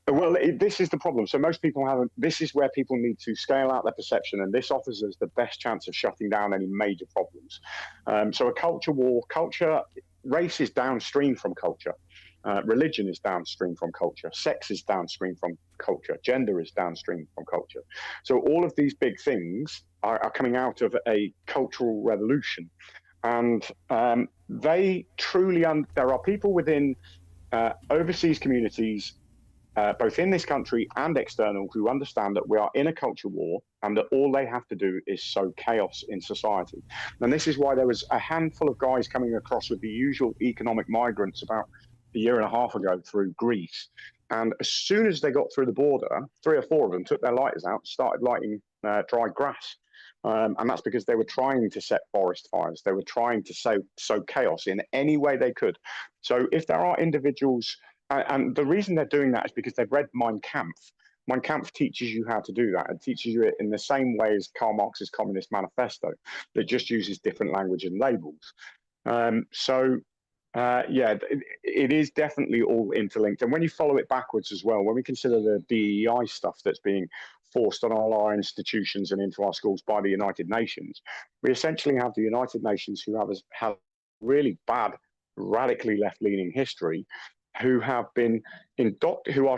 Well, this is the problem. So most people haven't. This is where people need to scale out their perception, and this offers us the best chance of shutting down any major problems. So a culture war, race is downstream from culture. Religion is downstream from culture. Sex is downstream from culture. Gender is downstream from culture. So all of these big things are coming out of a cultural revolution, and they truly. There are people within overseas communities, both in this country and external, who understand that we are in a culture war and that all they have to do is sow chaos in society. And this is why there was a handful of guys coming across with the usual economic migrants about a year and a half ago through Greece. And as soon as they got through the border, 3 or 4 of them took their lighters out, started lighting dry grass. And that's because they were trying to set forest fires. They were trying to sow chaos in any way they could. So if there are individuals, and the reason they're doing that is because they've read Mein Kampf. Mein Kampf teaches you how to do that. It teaches you it in the same way as Karl Marx's Communist Manifesto. It just uses different language and labels. Yeah, it is definitely all interlinked. And when you follow it backwards as well, when we consider the DEI stuff that's being forced on all our institutions and into our schools by the United Nations, we essentially have the United Nations, who have really bad, radically left-leaning history, who are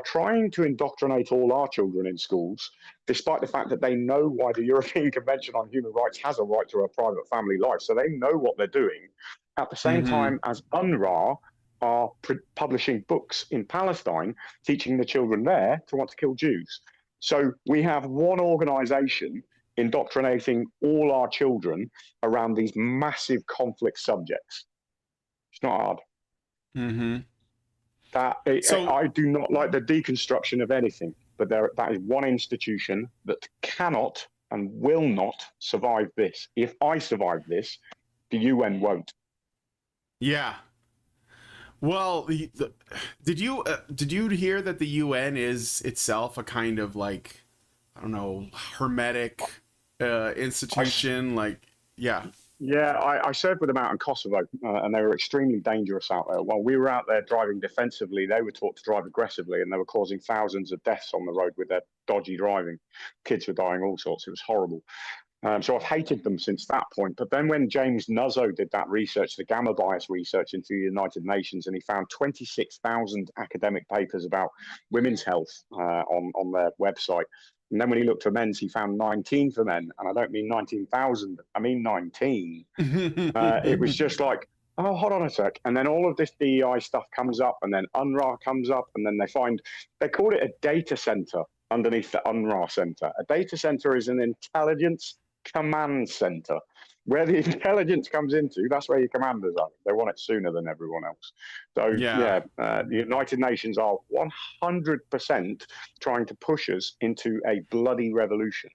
trying to indoctrinate all our children in schools, despite the fact that they know why the European Convention on Human Rights has a right to a private family life. So they know what they're doing. At the same time as UNRWA are publishing books in Palestine, teaching the children there to want to kill Jews. So we have one organization indoctrinating all our children around these massive conflict subjects. It's not hard. I do not like the deconstruction of anything, but that is one institution that cannot and will not survive this. If I survive this, the UN won't. Yeah. Well, did you hear that the UN is itself a kind of like, I don't know, hermetic institution? Yeah, I served with them out in Kosovo, and they were extremely dangerous out there. While we were out there driving defensively, they were taught to drive aggressively, and they were causing thousands of deaths on the road with their dodgy driving. Kids were dying, all sorts. It was horrible. So I've hated them since that point. But then when James Nuzzo did that research, the gamma bias research into the United Nations, and he found 26,000 academic papers about women's health on their website. And then when he looked for men's, he found 19 for men. And I don't mean 19,000, I mean 19. It was just like, oh, hold on a sec. And then all of this DEI stuff comes up, and then UNRWA comes up, and then they call it a data center underneath the UNRWA center. A data center is an intelligence command center. Where the intelligence comes into, that's where your commanders are. They want it sooner than everyone else. So the United Nations are 100% trying to push us into a bloody revolution.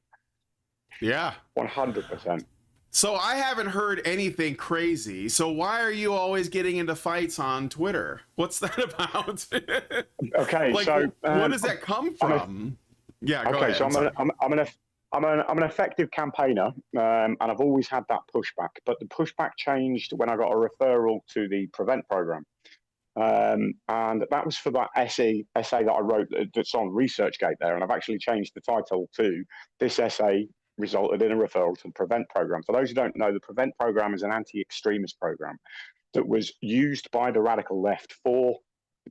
Yeah. 100%. So I haven't heard anything crazy. So why are you always getting into fights on Twitter? What's that about? Okay, Like, so where does that come from? Yeah, go okay, ahead. so I'm sorry. I'm an effective campaigner, and I've always had that pushback. But the pushback changed when I got a referral to the Prevent program, and that was for that essay that I wrote that's on ResearchGate there. And I've actually changed the title to "This essay resulted in a referral to the Prevent program." For those who don't know, the Prevent program is an anti-extremist program that was used by the radical left for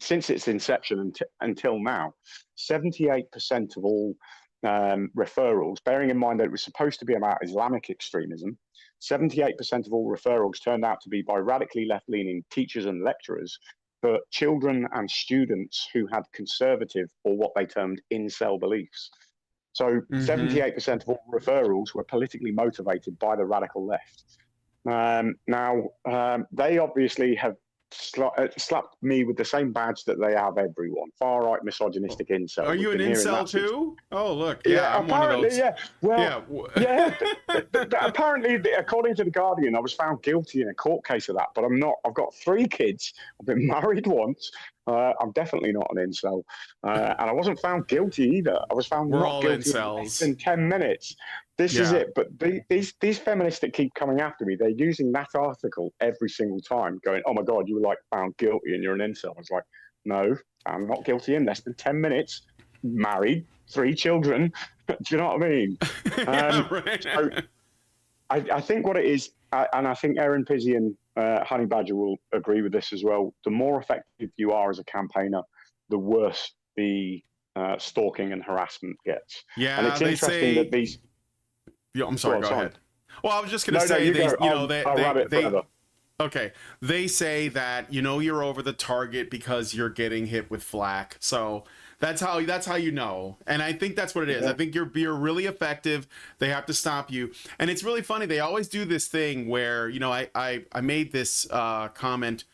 since its inception until now. 78% of all referrals, bearing in mind that it was supposed to be about Islamic extremism, 78% of all referrals turned out to be by radically left-leaning teachers and lecturers for children and students who had conservative or what they termed incel beliefs. So 78% of all referrals were politically motivated by the radical left. They obviously have slapped me with the same badge that they have everyone. Far-right misogynistic incel. Are you an incel too? Oh, look. Yeah, I'm one of those. Yeah. Well, yeah. Apparently, according to The Guardian, I was found guilty in a court case of that, but I'm not. I've got 3 kids. I've been married once. I'm definitely not an incel. And I wasn't found guilty either. I was found not guilty in 10 minutes. This is it. But these feminists that keep coming after me, they're using that article every single time, going, "Oh my God, you were like found guilty and you're an incel." I was like, "No, I'm not guilty in less than 10 minutes. Married, 3 children." Do you know what I mean? Right. So I think what it is, and I think Erin Pizzi and Honey Badger will agree with this as well. The more effective you are as a campaigner, the worse the stalking and harassment gets. Yeah, and it's interesting that these. Yeah, I'm sorry. Go ahead. Well, I was just going to say, okay, they say that you're over the target because you're getting hit with flack. So that's how you know, and I think that's what it is. Yeah. I think you're really effective. They have to stop you, and it's really funny. They always do this thing where I made this comment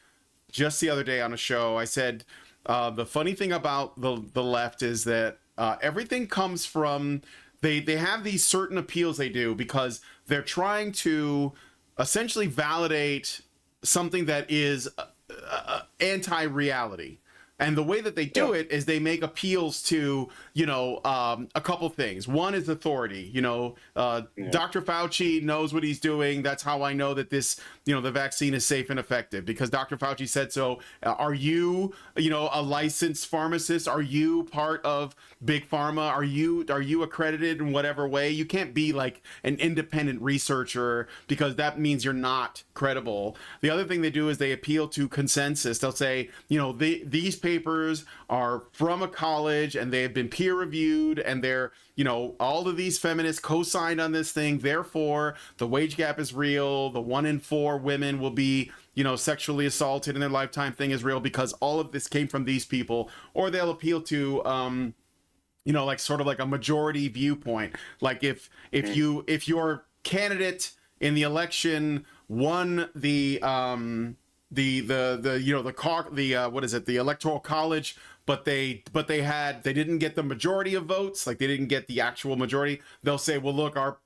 just the other day on a show. I said the funny thing about the left is that everything comes from. They have these certain appeals they do because they're trying to essentially validate something that is anti-reality. And the way that they do it is they make appeals to, a couple things. One is authority. Dr. Fauci knows what he's doing. That's how I know that this, the vaccine is safe and effective because Dr. Fauci said so. Are you, a licensed pharmacist? Are you part of Big Pharma? Are you accredited in whatever way? You can't be like an independent researcher because that means you're not credible. The other thing they do is they appeal to consensus. They'll say, these papers are from a college and they have been peer reviewed and they're, all of these feminists co-signed on this thing. Therefore, the wage gap is real. The 1 in 4 women will be, sexually assaulted in their lifetime thing is real because all of this came from these people. Or they'll appeal to, like sort of like a majority viewpoint. Like if your candidate in the election won the electoral college, but they didn't get the majority of votes, like they didn't get the actual majority, they'll say, well, look, our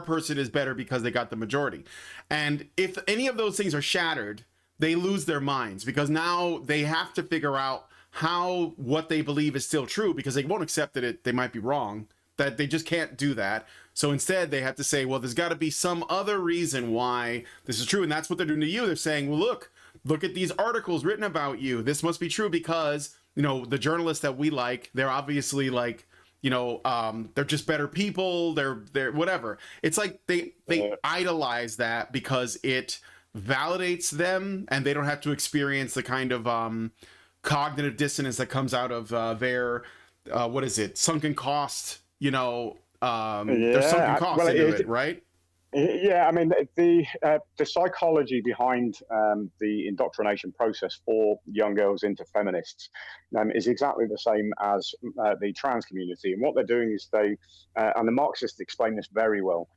person is better because they got the majority. And if any of those things are shattered, they lose their minds because now they have to figure out what they believe is still true because they won't accept that they might be wrong, that they just can't do that. So instead they have to say, well, there's got to be some other reason why this is true. And that's what they're doing to you. They're saying, well, look at these articles written about you. This must be true because, the journalists that we like, they're obviously like, they're just better people. They're whatever. It's like they idolize that because it validates them and they don't have to experience the kind of cognitive dissonance that comes out of their sunken cost, there's sunken cost into it, right? Yeah, I mean, the psychology behind the indoctrination process for young girls into feminists is exactly the same as the trans community. And what they're doing is and the Marxists explain this very well,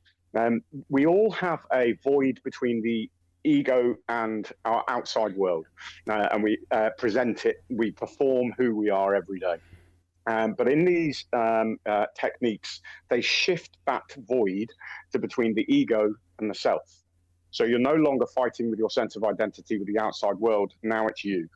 we all have a void between the ego and our outside world, and we present it, we perform who we are every day. But in these techniques, they shift that void to between the ego and the self. So you're no longer fighting with your sense of identity with the outside world. Now it's you.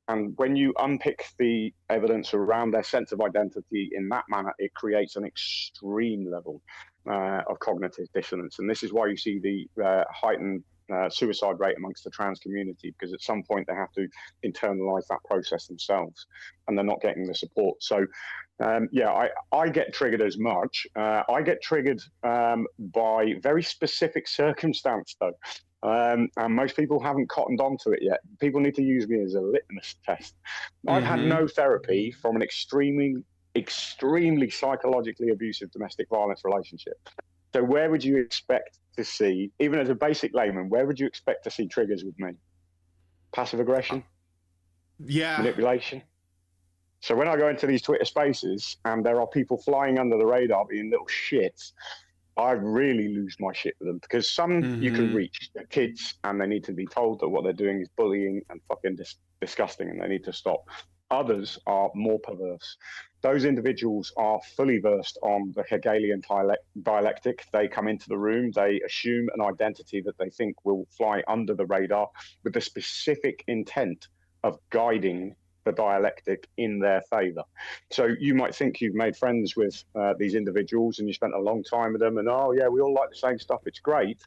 And when you unpick the evidence around their sense of identity in that manner, it creates an extreme level of cognitive dissonance. And this is why you see the heightened suicide rate amongst the trans community, because at some point they have to internalize that process themselves and they're not getting the support. So yeah, I get triggered as much. I get triggered by very specific circumstance, though. And most people haven't cottoned onto it yet. People need to use me as a litmus test. I've had no therapy from an extremely psychologically abusive domestic violence relationship. So where would you expect to see, even as a basic layman, where would you expect to see triggers with me? Passive aggression? Yeah. Manipulation? So when I go into these Twitter spaces and there are people flying under the radar being little shits, I really lose my shit with them, because some you can reach. They're kids and they need to be told that what they're doing is bullying and fucking disgusting and they need to stop. Others are more perverse. Those individuals are fully versed on the Hegelian dialectic. They come into the room, they assume an identity that they think will fly under the radar with the specific intent of guiding the dialectic in their favor. So you might think you've made friends with these individuals and you spent a long time with them and, oh yeah, we all like the same stuff, it's great.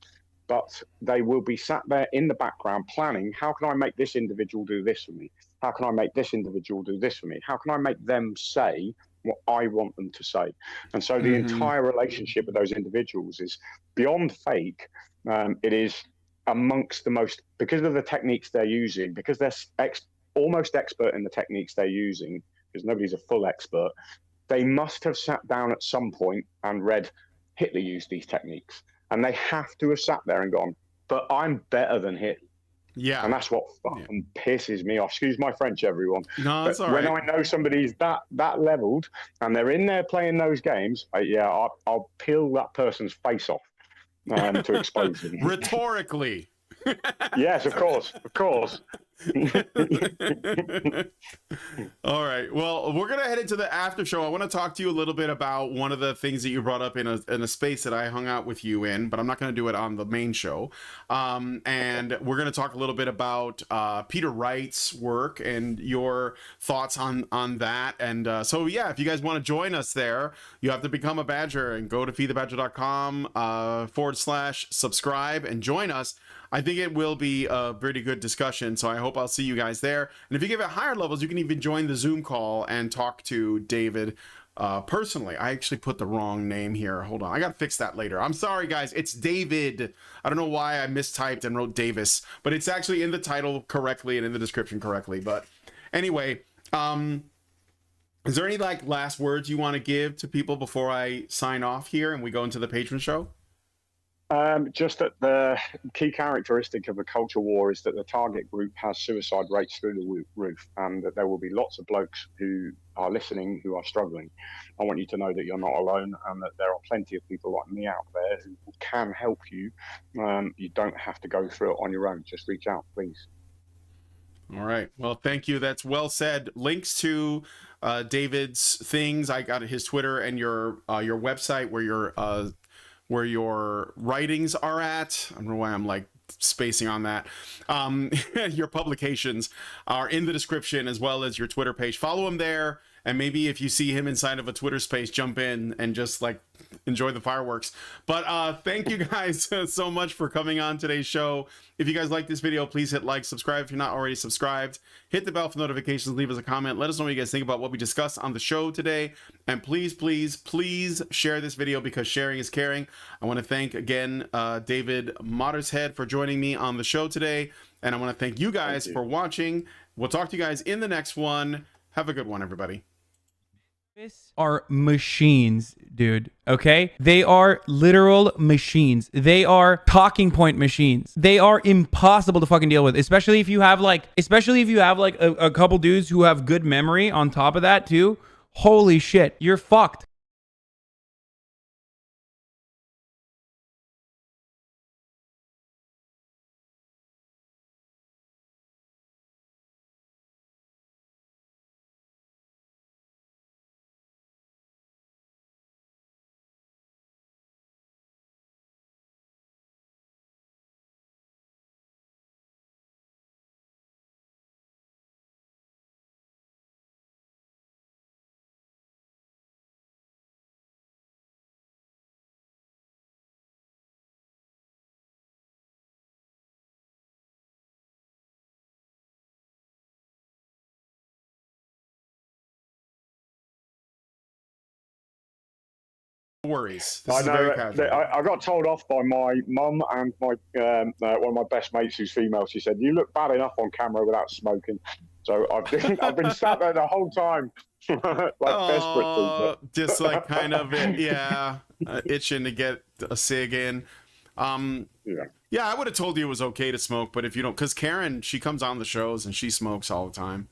But they will be sat there in the background planning, how can I make this individual do this for me? How can I make this individual do this for me? How can I make them say what I want them to say? And so the entire relationship with those individuals is beyond fake. It is amongst the most, because of the techniques they're using, because they're almost expert in the techniques they're using, because nobody's a full expert, they must have sat down at some point and read Hitler used these techniques. And they have to have sat there and gone, but I'm better than Hitler. Yeah. And that's what fucking pisses me off. Excuse my French, everyone. No, that's all when right. I know somebody's that leveled and they're in there playing those games, I'll peel that person's face off to expose them. Rhetorically. Yes, of course. All right. Well, we're gonna head into the after show. I want to talk to you a little bit about one of the things that you brought up in a space that I hung out with you in, but I'm not gonna do it on the main show. And we're gonna talk a little bit about Peter Wright's work and your thoughts on that. And so yeah, if you guys want to join us there, you have to become a Badger and go to feedthebadger.com/subscribe and join us. I think it will be a pretty good discussion, so I hope I'll see you guys there. And if you give it higher levels, you can even join the Zoom call and talk to David personally. I actually put the wrong name here. Hold on. I got to fix that later. I'm sorry, guys. It's David. I don't know why I mistyped and wrote Davis, but it's actually in the title correctly and in the description correctly. But anyway, is there any last words you want to give to people before I sign off here and we go into the patron show? Just that the key characteristic of a culture war is that the target group has suicide rates through the roof, and that there will be lots of blokes who are listening who are struggling. I want you to know that you're not alone, and that there are plenty of people like me out there who can help you. You don't have to go through it on your own. Just reach out, please. All right. Well, thank you. That's well said. Links to David's things. I got his Twitter and your website where your writings are at. I don't know why I'm spacing on that. Your publications are in the description, as well as your Twitter page. Follow him there, and maybe if you see him inside of a Twitter space, jump in and just enjoy the fireworks. But thank you guys so much for coming on today's show. If you guys like this video, please hit like, subscribe if you're not already subscribed, hit the bell for notifications, leave us a comment, let us know what you guys think about what we discussed on the show today, and please share this video, because sharing is caring. I want to thank again David Mottershead for joining me on the show today, and I want to thank you guys for watching. We'll talk to you guys in the next one. Have a good one, everybody. Are machines, dude. Okay? They are literal machines. They are talking point machines. They are impossible to fucking deal with, especially if you have a couple dudes who have good memory on top of that too. Holy shit, you're fucked. worries. This I is know. very casual. I got told off by my mum and my one of my best mates who's female. She said, "You look bad enough on camera without smoking." So I've been sat there the whole time, like desperate to. Just like kind of itching to get a cig in. Yeah, I would have told you it was okay to smoke, but if you don't, because Karen, she comes on the shows and she smokes all the time.